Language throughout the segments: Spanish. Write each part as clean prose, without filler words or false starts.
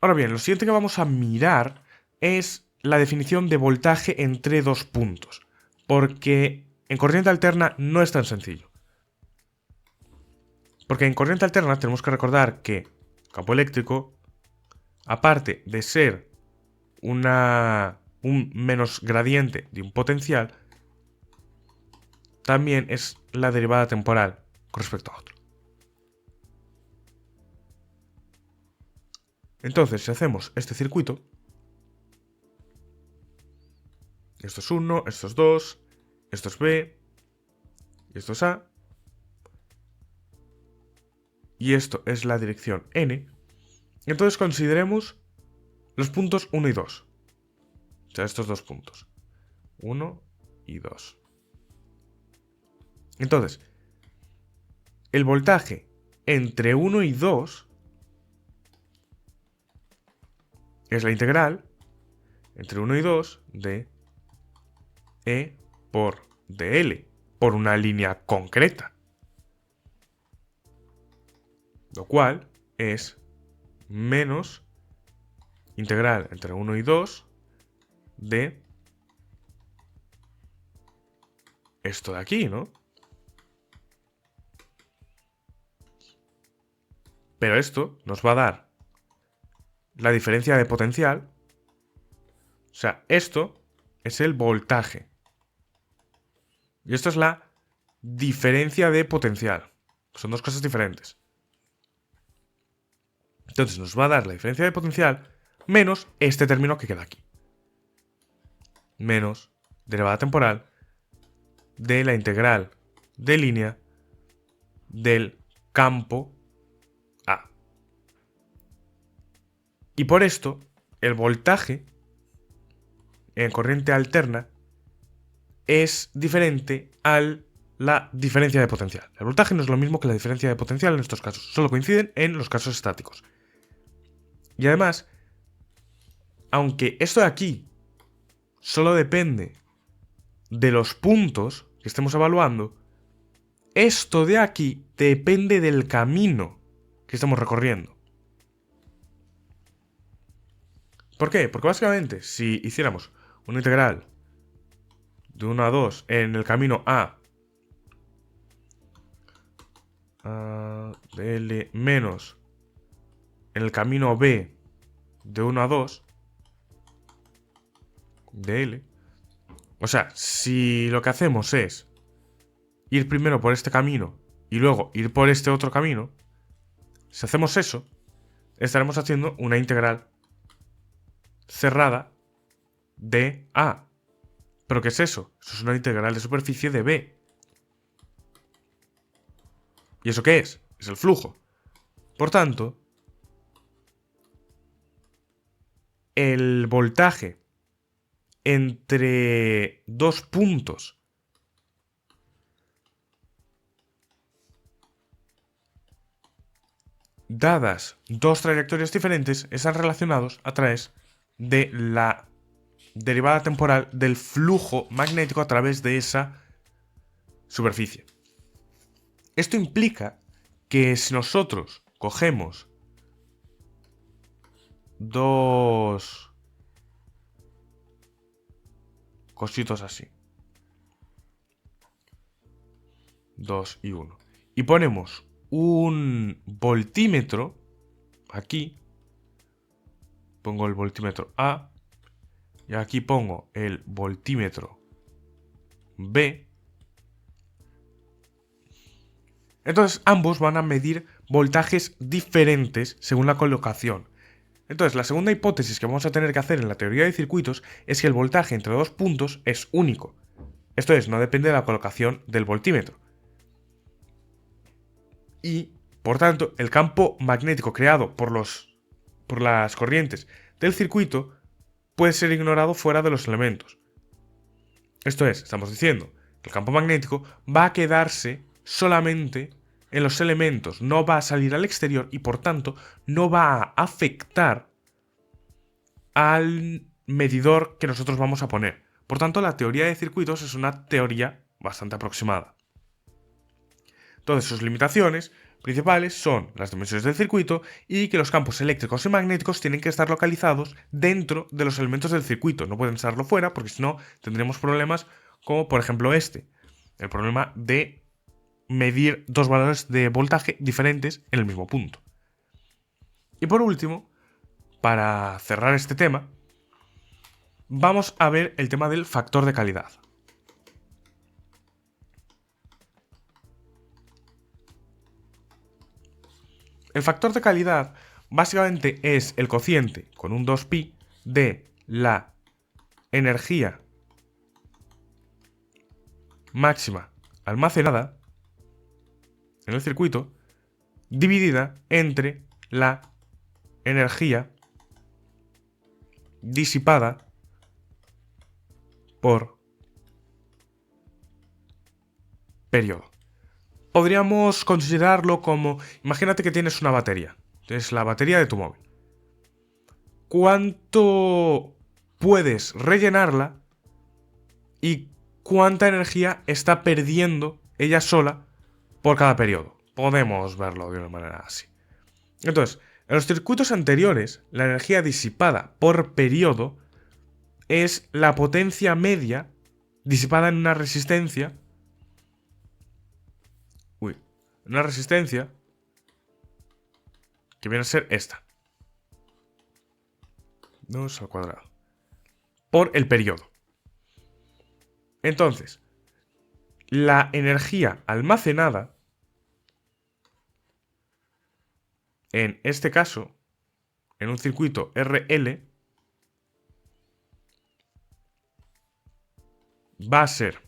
Ahora bien, lo siguiente que vamos a mirar es la definición de voltaje entre dos puntos, porque en corriente alterna no es tan sencillo. Porque en corriente alterna tenemos que recordar que campo eléctrico, aparte de ser un menos gradiente de un potencial, también es la derivada temporal con respecto a otro. Entonces, si hacemos este circuito, esto es 1, esto es 2, esto es B, y esto es A, y esto es la dirección N, entonces consideremos los puntos 1 y 2. O sea, estos dos puntos. 1 y 2. Entonces, el voltaje entre 1 y 2 es la integral entre 1 y 2 de E por dL, por una línea concreta. Lo cual es menos integral entre 1 y 2 de esto de aquí, ¿no? Pero esto nos va a dar la diferencia de potencial. O sea, esto es el voltaje. Y esto es la diferencia de potencial. Son dos cosas diferentes. Entonces nos va a dar la diferencia de potencial menos este término que queda aquí. Menos derivada temporal de la integral de línea del campo A. Y por esto, el voltaje en corriente alterna es diferente a la diferencia de potencial. El voltaje no es lo mismo que la diferencia de potencial en estos casos, solo coinciden en los casos estáticos. Y además, aunque esto de aquí solo depende de los puntos que estemos evaluando, esto de aquí depende del camino que estamos recorriendo. ¿Por qué? Porque básicamente, si hiciéramos una integral de 1 a 2 en el camino A de L menos en el camino B de 1 a 2 de L, o sea, si lo que hacemos es ir primero por este camino y luego ir por este otro camino, si hacemos eso, estaremos haciendo una integral cerrada de A. ¿Pero qué es eso? Eso es una integral de superficie de B. ¿Y eso qué es? Es el flujo. Por tanto, el voltaje entre dos puntos dadas dos trayectorias diferentes están relacionados a través de la derivada temporal del flujo magnético a través de esa superficie. Esto implica que si nosotros cogemos dos cositos así, 2 y 1, y ponemos un voltímetro aquí, pongo el voltímetro A y aquí pongo el voltímetro B, entonces ambos van a medir voltajes diferentes según la colocación. Entonces, la segunda hipótesis que vamos a tener que hacer en la teoría de circuitos es que el voltaje entre dos puntos es único. Esto es, no depende de la colocación del voltímetro. Y, por tanto, el campo magnético creado por las corrientes del circuito puede ser ignorado fuera de los elementos. Esto es, estamos diciendo que el campo magnético va a quedarse solamente en los elementos, no va a salir al exterior y por tanto no va a afectar al medidor que nosotros vamos a poner. Por tanto, la teoría de circuitos es una teoría bastante aproximada. Entonces, sus limitaciones principales son las dimensiones del circuito y que los campos eléctricos y magnéticos tienen que estar localizados dentro de los elementos del circuito. No pueden estarlo fuera porque si no tendremos problemas como por ejemplo el problema de medir dos valores de voltaje diferentes en el mismo punto. Y por último, para cerrar este tema, vamos a ver el tema del factor de calidad. El factor de calidad básicamente es el cociente con un 2pi de la energía máxima almacenada en el circuito dividida entre la energía disipada por periodo. Podríamos considerarlo como, imagínate que tienes una batería, es la batería de tu móvil. ¿Cuánto puedes rellenarla y cuánta energía está perdiendo ella sola por cada periodo? Podemos verlo de una manera así. Entonces, en los circuitos anteriores, la energía disipada por periodo es la potencia media disipada en una resistencia. Una resistencia que viene a ser esta. 2 al cuadrado. Por el periodo. Entonces, la energía almacenada, en este caso, en un circuito RL, va a ser,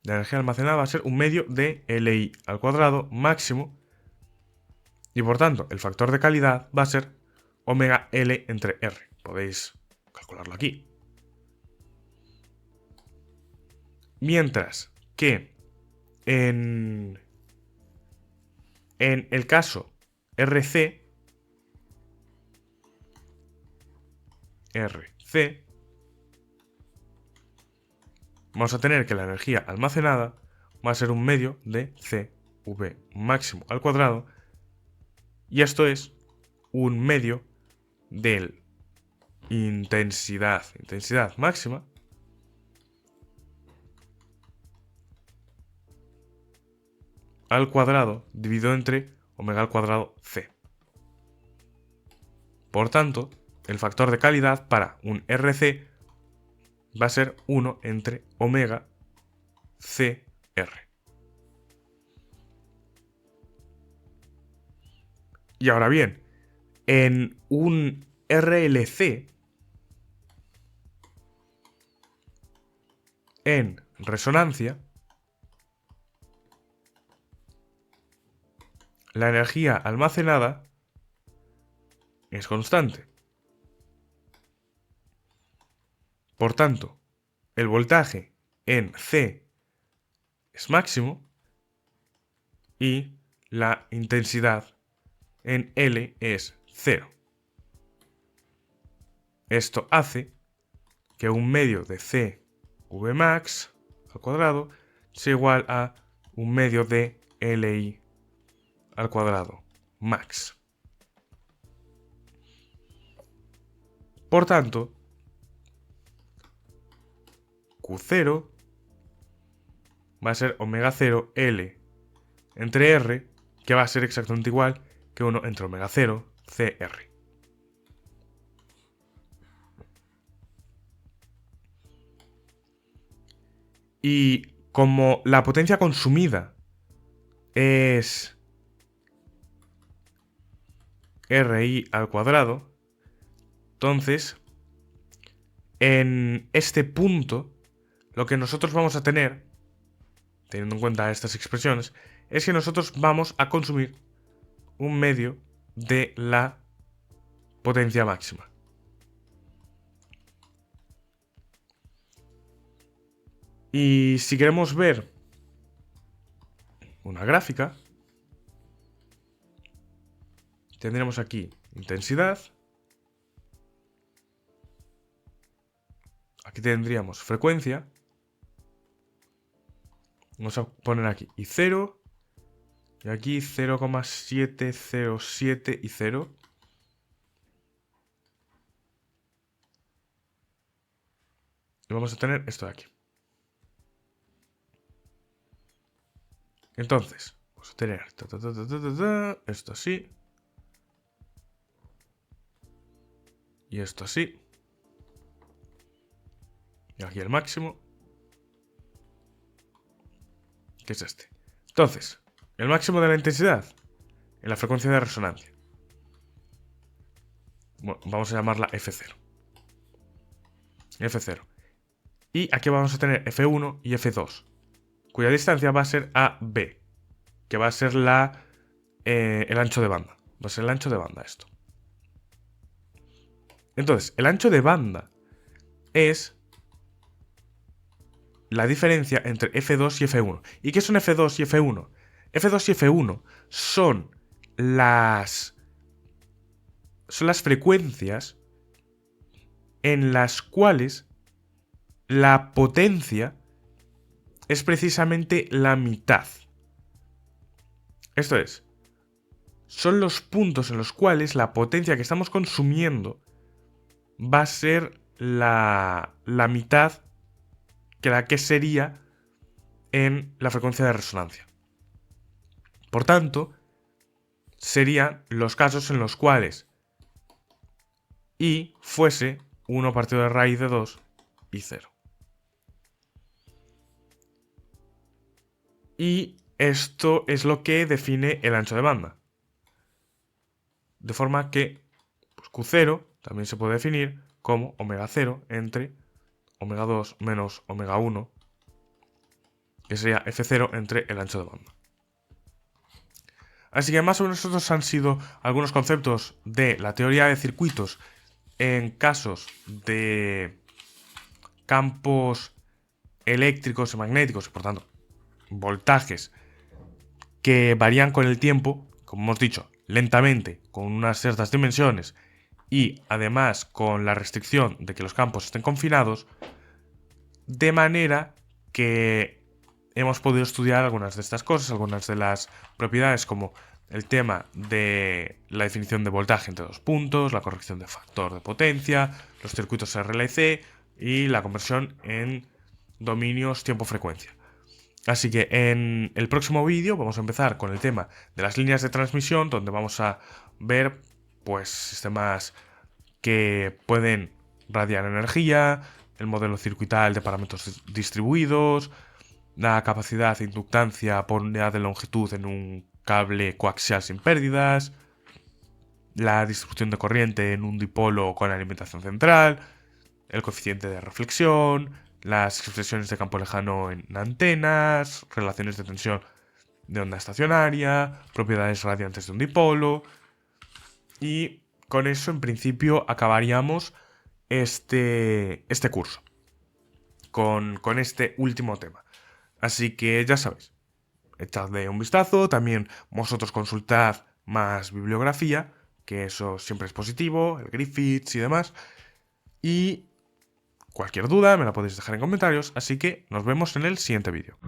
la energía almacenada va a ser un medio de LI al cuadrado máximo, y por tanto, el factor de calidad va a ser omega L entre R. Podéis calcularlo aquí. Mientras que en el caso RC, vamos a tener que la energía almacenada va a ser un medio de CV máximo al cuadrado, y esto es un medio del intensidad máxima al cuadrado dividido entre omega al cuadrado C. Por tanto, el factor de calidad para un RC va a ser 1 entre omega CR. Y ahora bien, en un RLC, en resonancia, la energía almacenada es constante. Por tanto, el voltaje en C es máximo y la intensidad en L es 0. Esto hace que un medio de CV max al cuadrado sea igual a un medio de LI al cuadrado max. Por tanto, Q0 va a ser omega 0 L entre R, que va a ser exactamente igual que 1 entre omega 0 CR. Y como la potencia consumida es RI al cuadrado, entonces en este punto lo que nosotros vamos a tener, teniendo en cuenta estas expresiones, es que nosotros vamos a consumir un medio de la potencia máxima. Y si queremos ver una gráfica, tendremos aquí intensidad, aquí tendríamos frecuencia, Vamos a poner aquí y 0. Y aquí 0,707 y 0. Y vamos a tener esto de aquí. Entonces, vamos a tener esto así. Y esto así. Y aquí el máximo. Que es este. Entonces, el máximo de la intensidad en la frecuencia de resonancia. Bueno, vamos a llamarla F0. F0. Y aquí vamos a tener F1 y F2, cuya distancia va a ser AB, que va a ser el ancho de banda. Va a ser el ancho de banda esto. Entonces, el ancho de banda es la diferencia entre F2 y F1. ¿Y qué son F2 y F1? F2 y F1 son las frecuencias en las cuales la potencia es precisamente la mitad. Esto es, son los puntos en los cuales la potencia que estamos consumiendo va a ser la mitad que la que sería en la frecuencia de resonancia. Por tanto, serían los casos en los cuales I fuese 1 partido de raíz de 2 y 0. Y esto es lo que define el ancho de banda. De forma que pues, Q0 también se puede definir como omega 0 entre omega 2 menos omega 1, que sería F0 entre el ancho de banda. Así que más o menos estos han sido algunos conceptos de la teoría de circuitos en casos de campos eléctricos y magnéticos, y por tanto voltajes que varían con el tiempo, como hemos dicho, lentamente, con unas ciertas dimensiones y además con la restricción de que los campos estén confinados, de manera que hemos podido estudiar algunas de estas cosas, algunas de las propiedades como el tema de la definición de voltaje entre dos puntos, la corrección de factor de potencia, los circuitos RLC y la conversión en dominios tiempo-frecuencia. Así que en el próximo vídeo vamos a empezar con el tema de las líneas de transmisión, donde vamos a ver pues sistemas que pueden radiar energía, el modelo circuital de parámetros distribuidos, la capacidad de inductancia por unidad de longitud en un cable coaxial sin pérdidas, la distribución de corriente en un dipolo con alimentación central, el coeficiente de reflexión, las expresiones de campo lejano en antenas, relaciones de tensión de onda estacionaria, propiedades radiantes de un dipolo. Y con eso, en principio, acabaríamos este curso. Con este último tema. Así que ya sabéis, echadle un vistazo. También vosotros consultad más bibliografía, que eso siempre es positivo, el Griffiths y demás. Y cualquier duda me la podéis dejar en comentarios, así que nos vemos en el siguiente vídeo.